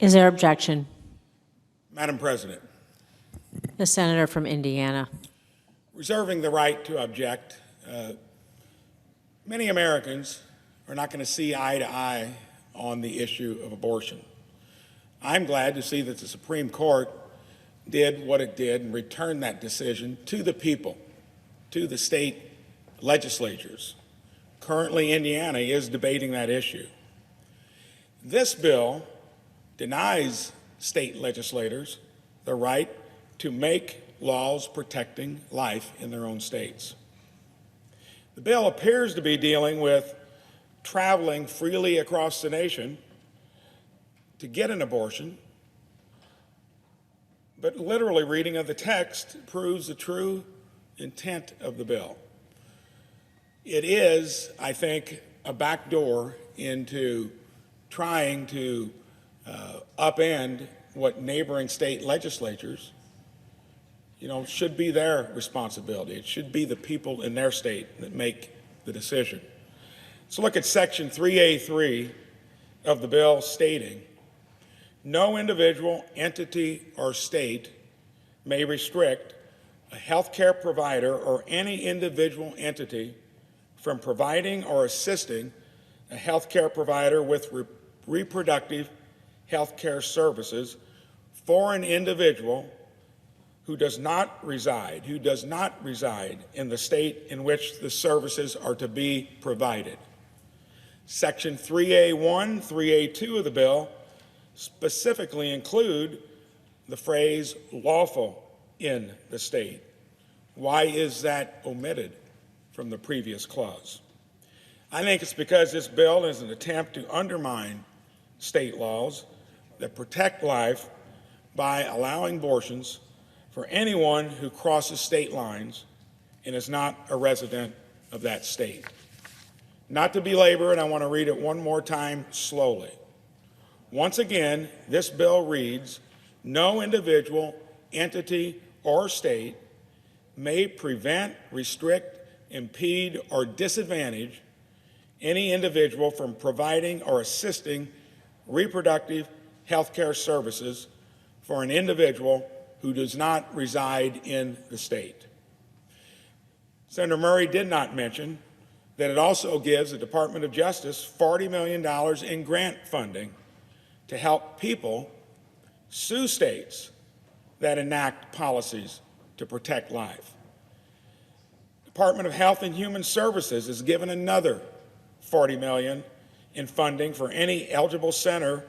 Is there objection? Madam President, The senator from Indiana. reserving the right to object, many Americans are not going to see eye to eye on the issue of abortion. I'm glad to see that the Supreme Court did what it did and returned that decision to the people, to the state legislatures. Currently, Indiana is debating that issue. This bill denies state legislators the right to make laws protecting life in their own states. The bill appears to be dealing with traveling freely across the nation to get an abortion, but literally reading of the text proves the true intent of the bill. It is, I think, a backdoor into trying to upend what neighboring state legislatures, should be their responsibility. It should be the people in their state that make the decision. So look at Section 3A3 of the bill stating, no individual, entity, or state may restrict a healthcare provider or any individual entity from providing or assisting a healthcare provider with reproductive healthcare services for an individual who does not reside in the state in which the services are to be provided. Section 3A1, 3A2 of the bill specifically include the phrase lawful in the state. Why is that omitted from the previous clause? I think it's because this bill is an attempt to undermine state laws that protect life by allowing abortions for anyone who crosses state lines and is not a resident of that state. Not to belabor it, I want to read it one more time slowly. Once again, this bill reads, no individual, entity, or state may prevent, restrict, impede, or disadvantage any individual from providing or assisting reproductive health care services for an individual who does not reside in the state. Senator Murray did not mention that it also gives the Department of Justice $40 million in grant funding to help people sue states that enact policies to protect life. Department of Health and Human Services is given another $40 million in funding for any eligible center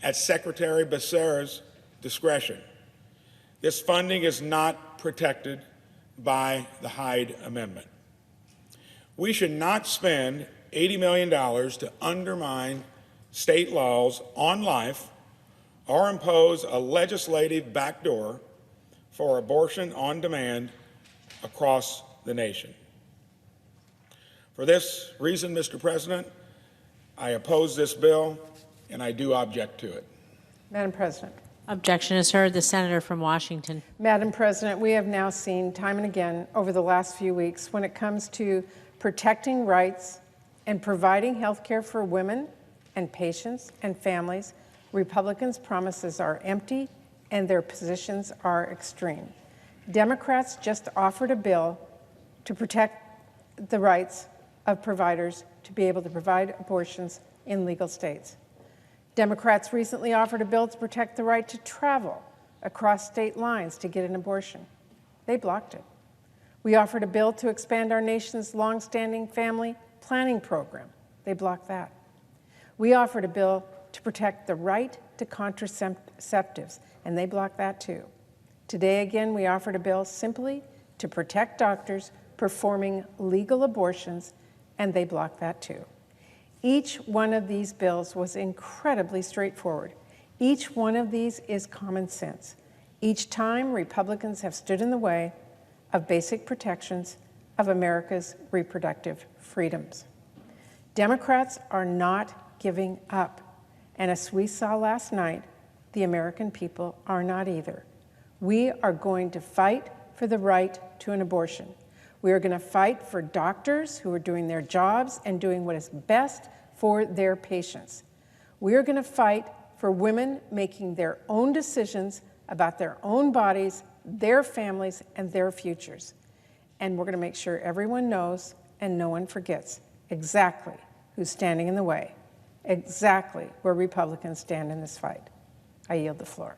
at Secretary Becerra's discretion. This funding is not protected by the Hyde Amendment. We should not spend $80 million to undermine state laws on life or impose a legislative backdoor for abortion on demand across the nation. For this reason, Mr. President, I oppose this bill and I do object to it. Madam President. Objection is heard. The senator from Washington. Madam President, we have now seen time and again over the last few weeks when it comes to protecting rights and providing health care for women and patients and families, Republicans' promises are empty and their positions are extreme. Democrats just offered a bill to protect the rights of providers to be able to provide abortions in legal states. Democrats recently offered a bill to protect the right to travel across state lines to get an abortion. They blocked it. We offered a bill to expand our nation's longstanding family planning program. They blocked that. We offered a bill to protect the right to contraceptives, and they blocked that too. Today, again, we offered a bill simply to protect doctors performing legal abortions, and they blocked that too. Each one of these bills was incredibly straightforward. Each one of these is common sense. Each time, Republicans have stood in the way of basic protections of America's reproductive freedoms. Democrats are not giving up. And as we saw last night, the American people are not either. We are going to fight for the right to an abortion. We are going to fight for doctors who are doing their jobs and doing what is best for their patients. We are going to fight for women making their own decisions about their own bodies, their families, and their futures. And we're going to make sure everyone knows and no one forgets exactly who's standing in the way, exactly where Republicans stand in this fight. I yield the floor.